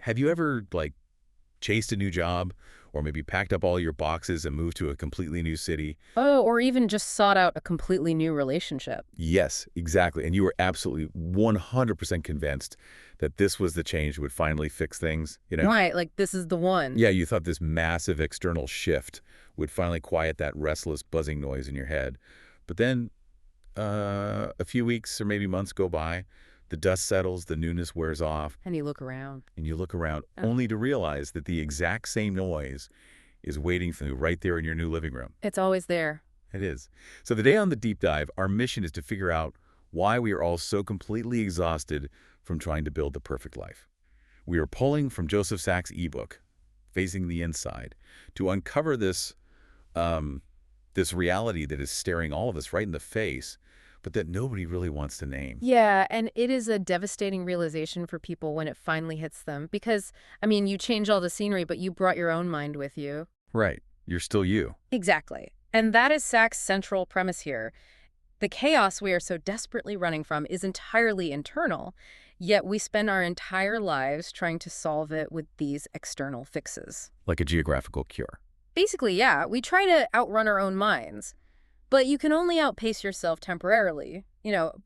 Have you ever, like, chased a new job or maybe packed up all your boxes and moved to a completely new city? Oh, or even just sought out a completely new relationship. Yes, exactly. And you were absolutely 100% convinced that this was the change that would finally fix things, you know? Right, like this is the one. Yeah, you thought this massive external shift would finally quiet that restless buzzing noise in your head. But then a few weeks or maybe months go by, the dust settles, the newness wears off, And you look around. and you look around Oh. only to realize that the exact same noise is waiting for you right there in your new living room. It's always there. It is. So today on the deep dive, our mission is to figure out why we are all so completely exhausted from trying to build the perfect life. We are pulling from Joseph Sachs' ebook, Facing the Inside, to uncover this reality that is staring all of us right in the face, but that nobody really wants to name. Yeah, and it is a devastating realization for people when it finally hits them. Because, I mean, you change all the scenery, but you brought your own mind with you. Right. You're still you. Exactly. And that is Sachs' central premise here. The chaos we are so desperately running from is entirely internal, yet we spend our entire lives trying to solve it with these external fixes. Like a geographical cure. Basically, yeah, we try to outrun our own minds. But you can only outpace yourself temporarily,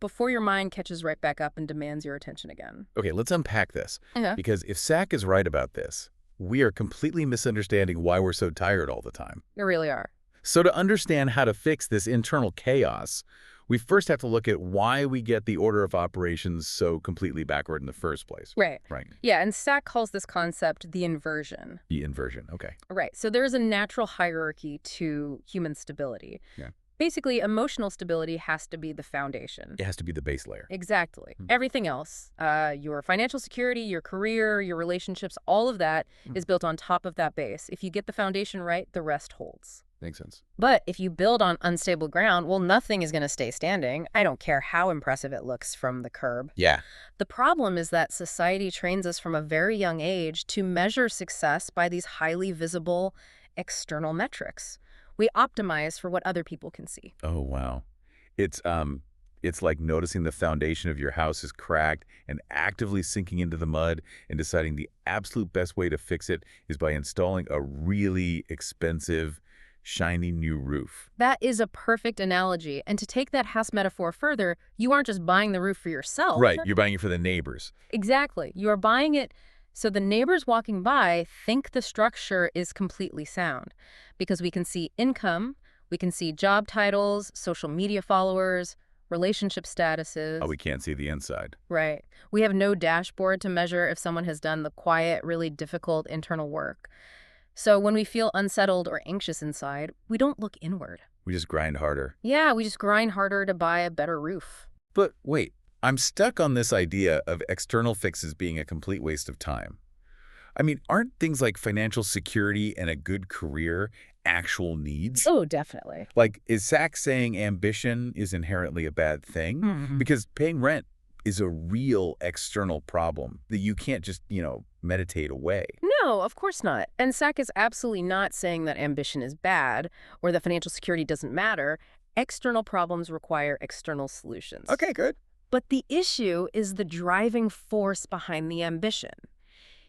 before your mind catches right back up and demands your attention again. Okay, let's unpack this. Okay. Because if Sach is right about this, we are completely misunderstanding why we're so tired all the time. You really are. So to understand how to fix this internal chaos, we first have to look at why we get the order of operations so completely backward in the first place. Right. Right. Yeah, and Sachs calls this concept the inversion. The inversion. Okay. Right. So there is a natural hierarchy to human stability. Yeah. Basically, emotional stability has to be the foundation. It has to be the base layer. Exactly. Everything else, your financial security, your career, your relationships, all of that is built on top of that base. If you get the foundation right, the rest holds. Makes sense. But if you build on unstable ground, well, nothing is going to stay standing. I don't care how impressive it looks from the curb. Yeah. The problem is that society trains us from a very young age to measure success by these highly visible external metrics. We optimize for what other people can see. Oh, wow. It's like noticing the foundation of your house is cracked and actively sinking into the mud and deciding the absolute best way to fix it is by installing a really expensive, shiny new roof. That is a perfect analogy. And to take that house metaphor further, you aren't just buying the roof for yourself. Right. You're buying it for the neighbors. Exactly. You are buying it so the neighbors walking by think the structure is completely sound. Because we can see income, we can see job titles, social media followers, relationship statuses. Oh, we can't see the inside. Right. We have no dashboard to measure if someone has done the quiet, really difficult internal work. So when we feel unsettled or anxious inside, we don't look inward. We just grind harder. Yeah, we just grind harder to buy a better roof. But wait, I'm stuck on this idea of external fixes being a complete waste of time. I mean, aren't things like financial security and a good career actual needs? Oh, definitely. Like, is Sachs saying ambition is inherently a bad thing? Because paying rent is a real external problem that you can't just, meditate away. No, of course not. And Sachs is absolutely not saying that ambition is bad or that financial security doesn't matter. External problems require external solutions. Okay, good. But the issue is the driving force behind the ambition.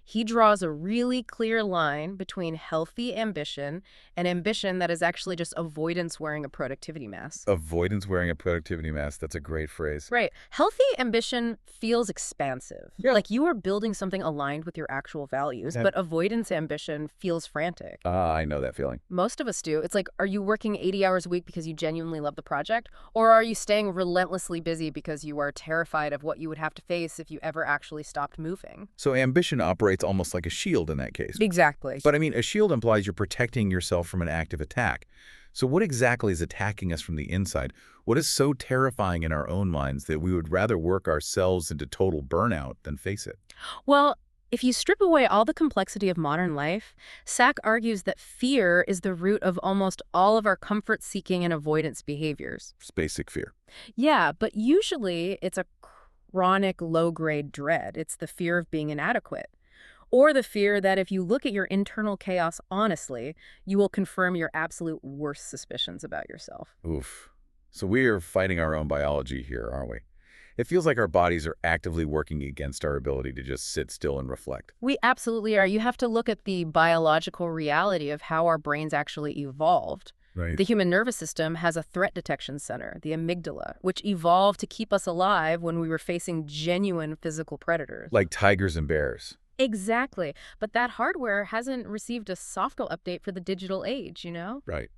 He draws a really clear line between healthy ambition and ambition that is actually just avoidance wearing a productivity mask. Avoidance wearing a productivity mask. That's a great phrase. Right. Healthy ambition feels expansive. Yeah. Like you are building something aligned with your actual values, but avoidance ambition feels frantic. I know that feeling. Most of us do. It's like, are you working 80 hours a week because you genuinely love the project? Or are you staying relentlessly busy because you are terrified of what you would have to face if you ever actually stopped moving? So ambition operates almost like a shield in that case. Exactly. But I mean, a shield implies you're protecting yourself from an active attack. So what exactly is attacking us from the inside? What is so terrifying in our own minds that we would rather work ourselves into total burnout than face it? Well, if you strip away all the complexity of modern life, Sachs argues that fear is the root of almost all of our comfort-seeking and avoidance behaviors. It's basic fear. Yeah, but usually it's a chronic low-grade dread. It's the fear of being inadequate. Or the fear that if you look at your internal chaos honestly, you will confirm your absolute worst suspicions about yourself. Oof. So we are fighting our own biology here, aren't we? It feels like our bodies are actively working against our ability to just sit still and reflect. We absolutely are. You have to look at the biological reality of how our brains actually evolved. Right. The human nervous system has a threat detection center, the amygdala, which evolved to keep us alive when we were facing genuine physical predators. Like tigers and bears. Exactly. But that hardware hasn't received a software update for the digital age, you know? Right.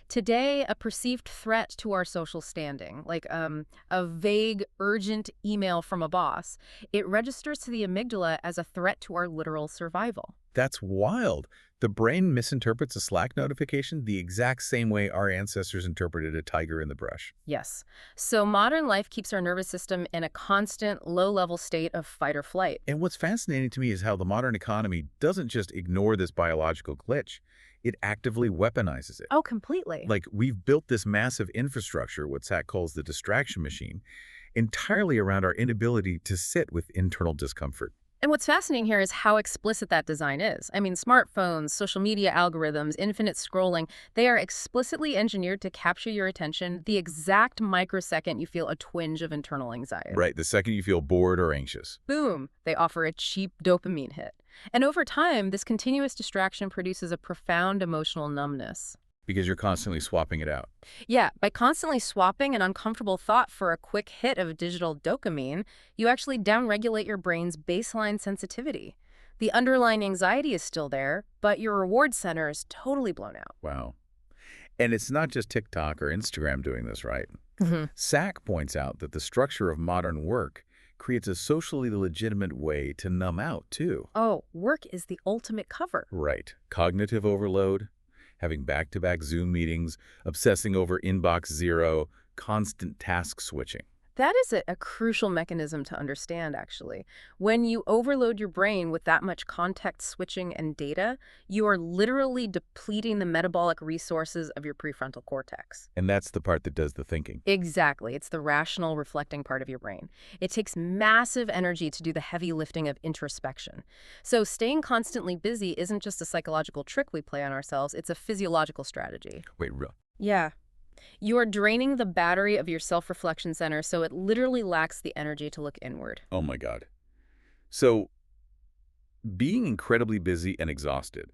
Today, a perceived threat to our social standing, like a vague, urgent email from a boss, it registers to the amygdala as a threat to our literal survival. That's wild. The brain misinterprets a Slack notification the exact same way our ancestors interpreted a tiger in the brush. Yes. So modern life keeps our nervous system in a constant, low-level state of fight or flight. And what's fascinating to me is how the modern economy doesn't just ignore this biological glitch. It actively weaponizes it. Oh, completely. Like, we've built this massive infrastructure, what Zach calls the distraction machine, entirely around our inability to sit with internal discomfort. And what's fascinating here is how explicit that design is. I mean, smartphones, social media algorithms, infinite scrolling, they are explicitly engineered to capture your attention the exact microsecond you feel a twinge of internal anxiety. Right, the second you feel bored or anxious. Boom, they offer a cheap dopamine hit. And over time, this continuous distraction produces a profound emotional numbness. Because you're constantly swapping it out. Yeah, by constantly swapping an uncomfortable thought for a quick hit of digital dopamine, you actually downregulate your brain's baseline sensitivity. The underlying anxiety is still there, but your reward center is totally blown out. Wow. And it's not just TikTok or Instagram doing this, right? hmm Sack points out that the structure of modern work creates a socially legitimate way to numb out, too. Oh, work is the ultimate cover. Right. Cognitive overload, having back-to-back Zoom meetings, obsessing over inbox zero, constant task switching. That is a crucial mechanism to understand, actually. When you overload your brain with that much context switching and data, you are literally depleting the metabolic resources of your prefrontal cortex. And that's the part that does the thinking. Exactly. It's the rational, reflecting part of your brain. It takes massive energy to do the heavy lifting of introspection. So staying constantly busy isn't just a psychological trick we play on ourselves, it's a physiological strategy. Wait, real? Yeah. You are draining the battery of your self-reflection center, so it literally lacks the energy to look inward. Oh my God. So, being incredibly busy and exhausted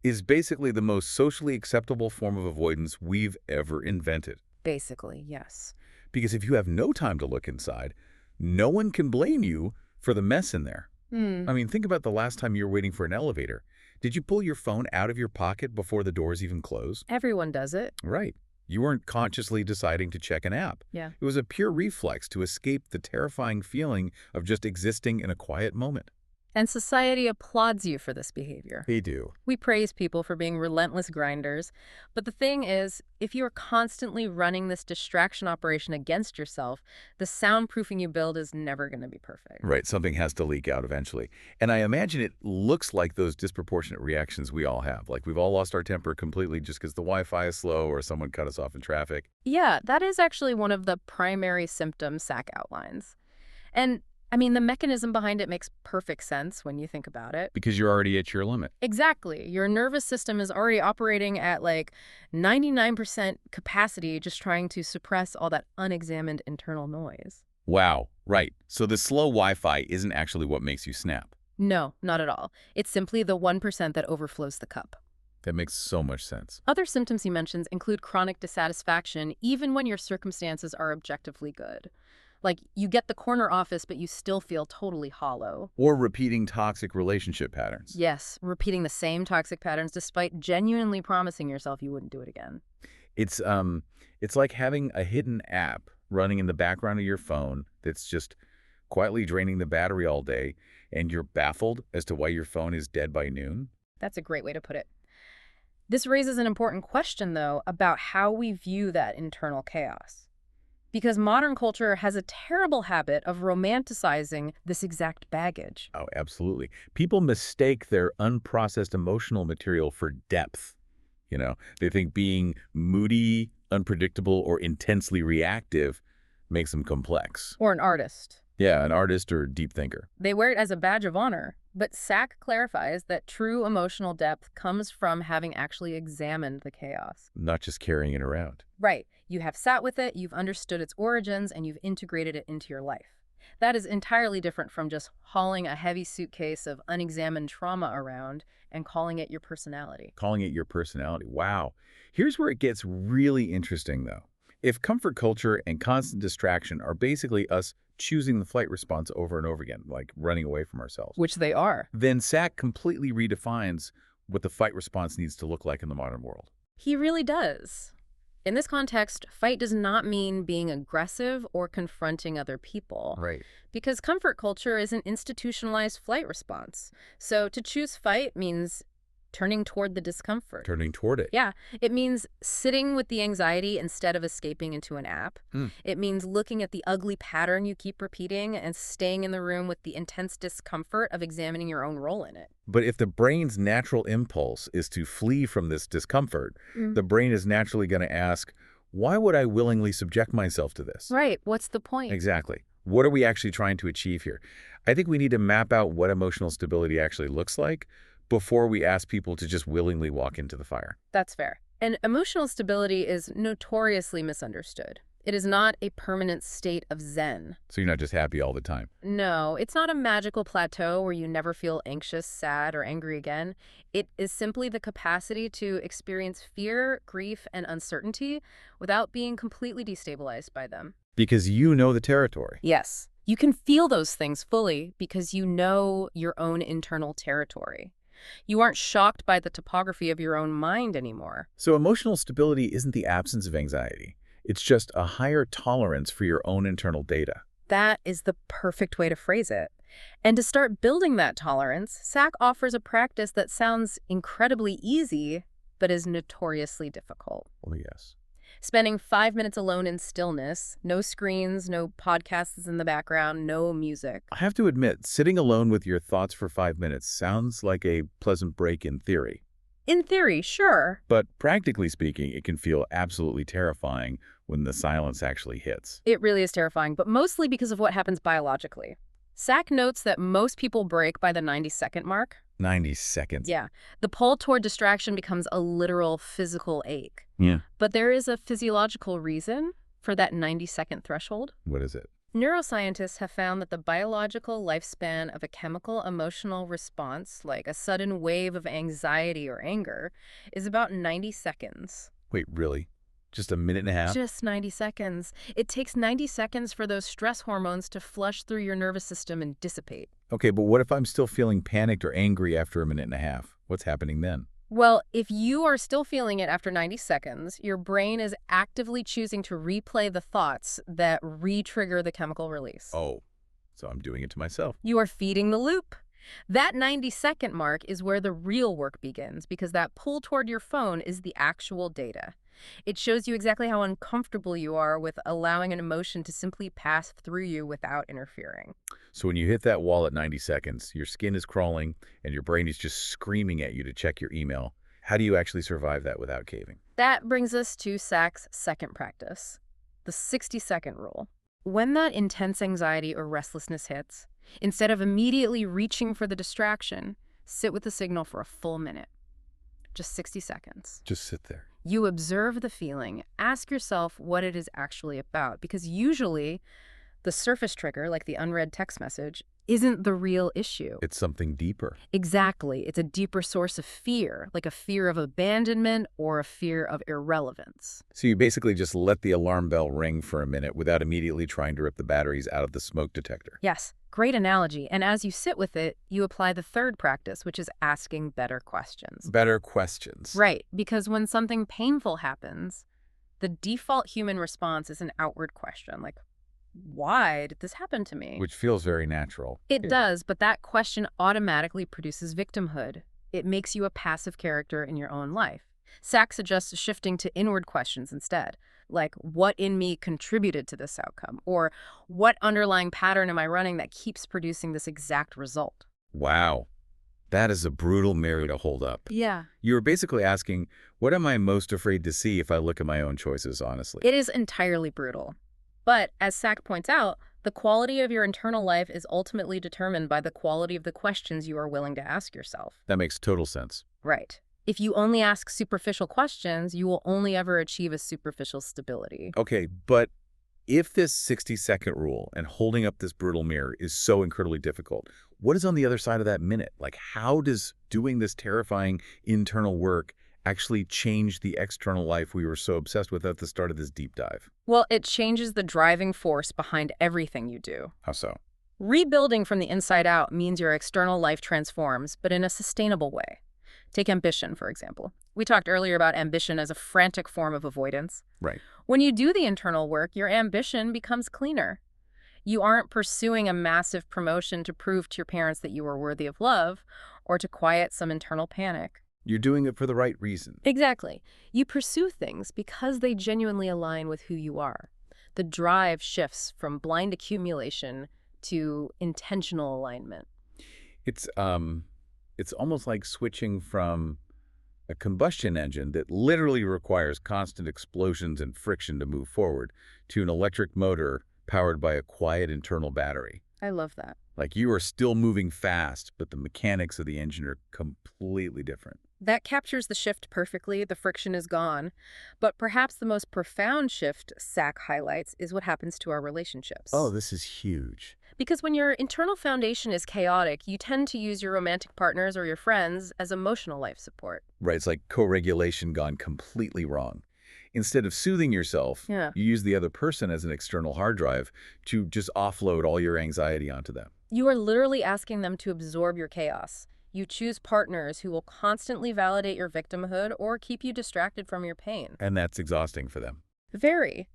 is basically the most socially acceptable form of avoidance we've ever invented. Basically, yes. Because if you have no time to look inside, no one can blame you for the mess in there. I mean, think about the last time you were waiting for an elevator. Did you pull your phone out of your pocket before the doors even closed? Everyone does it. Right. You weren't consciously deciding to check an app. Yeah. It was a pure reflex to escape the terrifying feeling of just existing in a quiet moment. And society applauds you for this behavior. They do. We praise people for being relentless grinders. But the thing is, if you are constantly running this distraction operation against yourself, the soundproofing you build is never going to be perfect. Right, something has to leak out eventually. And I imagine it looks like those disproportionate reactions we all have. Like we've all lost our temper completely just because the Wi-Fi is slow or someone cut us off in traffic. Yeah, that is actually one of the primary symptoms SAC outlines. And I mean, the mechanism behind it makes perfect sense when you think about it. Because you're already at your limit. Exactly. Your nervous system is already operating at like 99% capacity, just trying to suppress all that unexamined internal noise. Wow, right. So the slow Wi-Fi isn't actually what makes you snap. No, not at all. It's simply the 1% that overflows the cup. That makes so much sense. Other symptoms he mentions include chronic dissatisfaction, even when your circumstances are objectively good. Like, you get the corner office, but you still feel totally hollow. Or repeating toxic relationship patterns. Yes, repeating the same toxic patterns despite genuinely promising yourself you wouldn't do it again. It's like having a hidden app running in the background of your phone that's just quietly draining the battery all day, and you're baffled as to why your phone is dead by noon. That's a great way to put it. This raises an important question, though, about how we view that internal chaos. Because modern culture has a terrible habit of romanticizing this exact baggage. Oh, absolutely. People mistake their unprocessed emotional material for depth. You know, they think being moody, unpredictable, or intensely reactive makes them complex. Or an artist. Yeah, an artist or deep thinker. They wear it as a badge of honor. But Sack clarifies that true emotional depth comes from having actually examined the chaos. Not just carrying it around. Right. You have sat with it, you've understood its origins, and you've integrated it into your life. That is entirely different from just hauling a heavy suitcase of unexamined trauma around and calling it your personality. Calling it your personality. Wow. Here's where it gets really interesting, though. If comfort culture and constant distraction are basically us choosing the flight response over and over again, like running away from ourselves, Which they are. then Sack completely redefines what the fight response needs to look like in the modern world. He really does. In this context, fight does not mean being aggressive or confronting other people. Right. Because comfort culture is an institutionalized flight response. So to choose fight means turning toward the discomfort. Turning toward it. Yeah, it means sitting with the anxiety instead of escaping into an app. It means looking at the ugly pattern you keep repeating and staying in the room with the intense discomfort of examining your own role in it. But if the brain's natural impulse is to flee from this discomfort, the brain is naturally going to ask, why would I willingly subject myself to this? Right, what's the point? Exactly. What are we actually trying to achieve here? I think we need to map out what emotional stability actually looks like before we ask people to just willingly walk into the fire. That's fair. And emotional stability is notoriously misunderstood. It is not a permanent state of zen. So you're not just happy all the time. No, it's not a magical plateau where you never feel anxious, sad, or angry again. It is simply the capacity to experience fear, grief, and uncertainty without being completely destabilized by them. Because you know the territory. Yes, you can feel those things fully because you know your own internal territory. You aren't shocked by the topography of your own mind anymore. So emotional stability isn't the absence of anxiety. It's just a higher tolerance for your own internal data. That is the perfect way to phrase it. And to start building that tolerance, Sack offers a practice that sounds incredibly easy, but is notoriously difficult. Well, yes. Spending 5 minutes alone in stillness, no screens, no podcasts in the background, no music. I have to admit, sitting alone with your thoughts for 5 minutes sounds like a pleasant break in theory. In theory, sure. But practically speaking, it can feel absolutely terrifying when the silence actually hits. It really is terrifying, but mostly because of what happens biologically. Sack notes that most people break by the 90-second mark. 90 seconds. Yeah. The pull toward distraction becomes a literal physical ache. Yeah. But there is a physiological reason for that 90-second threshold. What is it? Neuroscientists have found that the biological lifespan of a chemical emotional response, like a sudden wave of anxiety or anger, is about 90 seconds. Wait, really? Just a minute and a half? Just 90 seconds. It takes 90 seconds for those stress hormones to flush through your nervous system and dissipate. Okay, but what if I'm still feeling panicked or angry after a minute and a half? What's happening then? Well, if you are still feeling it after 90 seconds, your brain is actively choosing to replay the thoughts that re-trigger the chemical release. Oh, so I'm doing it to myself. You are feeding the loop. That 90-second mark is where the real work begins because that pull toward your phone is the actual data. It shows you exactly how uncomfortable you are with allowing an emotion to simply pass through you without interfering. So when you hit that wall at 90 seconds, your skin is crawling and your brain is just screaming at you to check your email. How do you actually survive that without caving? That brings us to Sack's second practice, the 60-second rule. When that intense anxiety or restlessness hits, instead of immediately reaching for the distraction, sit with the signal for a full minute. Just 60 seconds. Just sit there. You observe the feeling, ask yourself what it is actually about, because usually the surface trigger, like the unread text message, isn't the real issue. It's something deeper. Exactly. It's a deeper source of fear, like a fear of abandonment or a fear of irrelevance. So you basically just let the alarm bell ring for a minute without immediately trying to rip the batteries out of the smoke detector. Yes, great analogy. And as you sit with it, you apply the third practice, which is asking better questions. Better questions. Right, because when something painful happens, the default human response is an outward question, like, why did this happen to me? Which feels very natural. It does, but that question automatically produces victimhood. It makes you a passive character in your own life. Sack suggests shifting to inward questions instead, like what in me contributed to this outcome, or what underlying pattern am I running that keeps producing this exact result? Wow. That is a brutal mirror to hold up. Yeah. You're basically asking, what am I most afraid to see if I look at my own choices honestly? It is entirely brutal. But as Sack points out, The quality of your internal life is ultimately determined by the quality of the questions you are willing to ask yourself. That makes total sense. Right. If you only ask superficial questions, you will only ever achieve a superficial stability. Okay, but if this 60-second rule and holding up this brutal mirror is so incredibly difficult, what is on the other side of that minute? Like, how does doing this terrifying internal work actually change the external life we were so obsessed with at the start of this deep dive? Well, it changes the driving force behind everything you do. How so? Rebuilding from the inside out means your external life transforms, but in a sustainable way. Take ambition, for example. We talked earlier about ambition as a frantic form of avoidance. Right. When you do the internal work, your ambition becomes cleaner. You aren't pursuing a massive promotion to prove to your parents that you are worthy of love or to quiet some internal panic. You're doing it for the right reason. Exactly. You pursue things because they genuinely align with who you are. The drive shifts from blind accumulation to intentional alignment. It's it's almost like switching from a combustion engine that literally requires constant explosions and friction to move forward to an electric motor powered by a quiet internal battery. I love that. Like you are still moving fast, but the mechanics of the engine are completely different. That captures the shift perfectly. The friction is gone. But perhaps the most profound shift SAC highlights is what happens to our Oh, relationships. this is huge. Because when your internal foundation is chaotic, you tend to use your romantic partners or your friends as emotional life support. Right, it's like co-regulation gone completely wrong. Instead of soothing yourself, Yeah. you use the other person as an external hard drive to just offload all your anxiety onto them. You are literally asking them to absorb your chaos. You choose partners who will constantly validate your victimhood or keep you distracted from your pain. And that's exhausting for them. Very.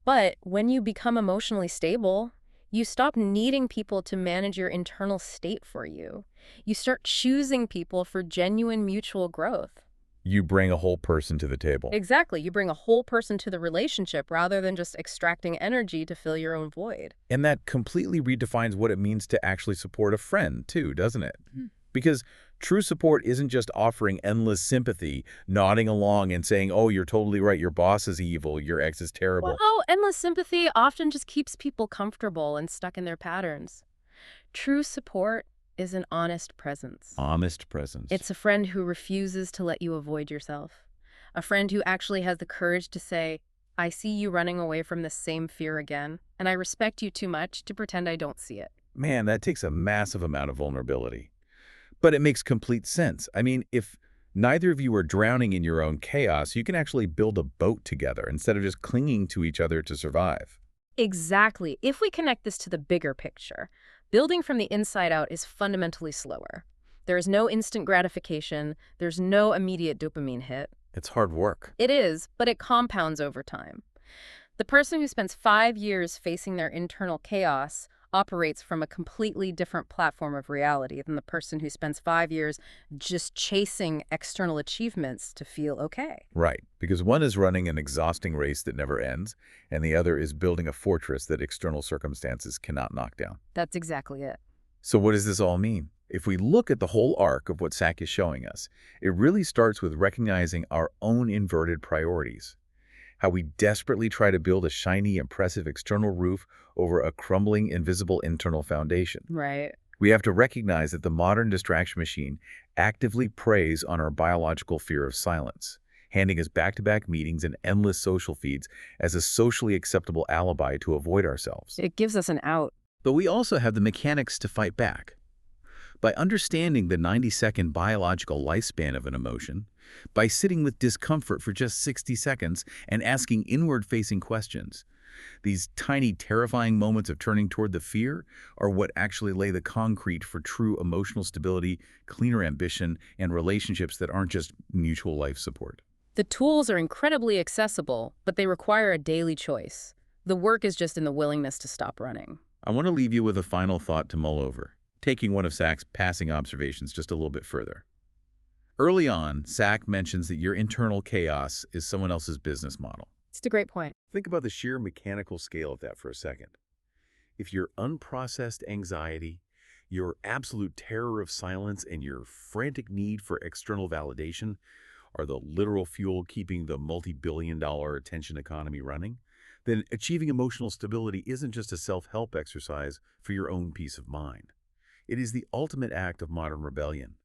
But when you become emotionally stable, you stop needing people to manage your internal state for you. You start choosing people for genuine mutual growth. You bring a whole person to the table. Exactly. You bring a whole person to the relationship rather than just extracting energy to fill your own void. And that completely redefines what it means to actually support a friend, too, doesn't it? Because true support isn't just offering endless sympathy, nodding along and saying, oh, you're totally right, your boss is evil, your ex is terrible. Well, endless sympathy often just keeps people comfortable and stuck in their patterns. True support is an honest presence. Honest presence. It's a friend who refuses to let you avoid yourself. A friend who actually has the courage to say, I see you running away from this same fear again, and I respect you too much to pretend I don't see it. Man, that takes a massive amount of vulnerability. But it makes complete sense. I mean, if neither of you are drowning in your own chaos, you can actually build a boat together instead of just clinging to each other to survive. Exactly. If we connect this to the bigger picture, building from the inside out is fundamentally slower. There is no instant gratification. There's no immediate dopamine hit. It's hard work. It is, but it compounds over time. The person who spends 5 years facing their internal chaos operates from a completely different platform of reality than the person who spends 5 years just chasing external achievements to feel okay. Right, because one is running an exhausting race that never ends, and the other is building a fortress that external circumstances cannot knock down. That's exactly it. So what does this all mean? If we look at the whole arc of what SAC is showing us, it really starts with recognizing our own inverted priorities. How we desperately try to build a shiny, impressive external roof over a crumbling, invisible internal foundation. Right. We have to recognize that the modern distraction machine actively preys on our biological fear of silence, handing us back-to-back meetings and endless social feeds as a socially acceptable alibi to avoid ourselves. It gives us an out. But we also have the mechanics to fight back. By understanding the 90-second biological lifespan of an emotion, by sitting with discomfort for just 60 seconds and asking inward-facing questions, these tiny, terrifying moments of turning toward the fear are what actually lay the concrete for true emotional stability, cleaner ambition, and relationships that aren't just mutual life support. The tools are incredibly accessible, but they require a daily choice. The work is just in the willingness to stop running. I want to leave you with a final thought to mull over, taking one of SAC's passing observations just a little bit further. Early on, SAC mentions that your internal chaos is someone else's business model. It's a great point. Think about the sheer mechanical scale of that for a second. If your unprocessed anxiety, your absolute terror of silence, and your frantic need for external validation are the literal fuel keeping the multi-billion-dollar attention economy running, then achieving emotional stability isn't just a self-help exercise for your own peace of mind. It is the ultimate act of modern rebellion.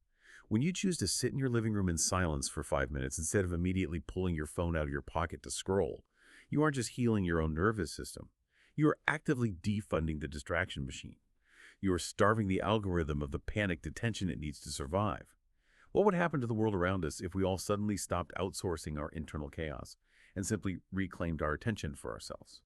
When you choose to sit in your living room in silence for 5 minutes instead of immediately pulling your phone out of your pocket to scroll, you aren't just healing your own nervous system. You are actively defunding the distraction machine. You are starving the algorithm of the panicked attention it needs to survive. What would happen to the world around us if we all suddenly stopped outsourcing our internal chaos and simply reclaimed our attention for ourselves?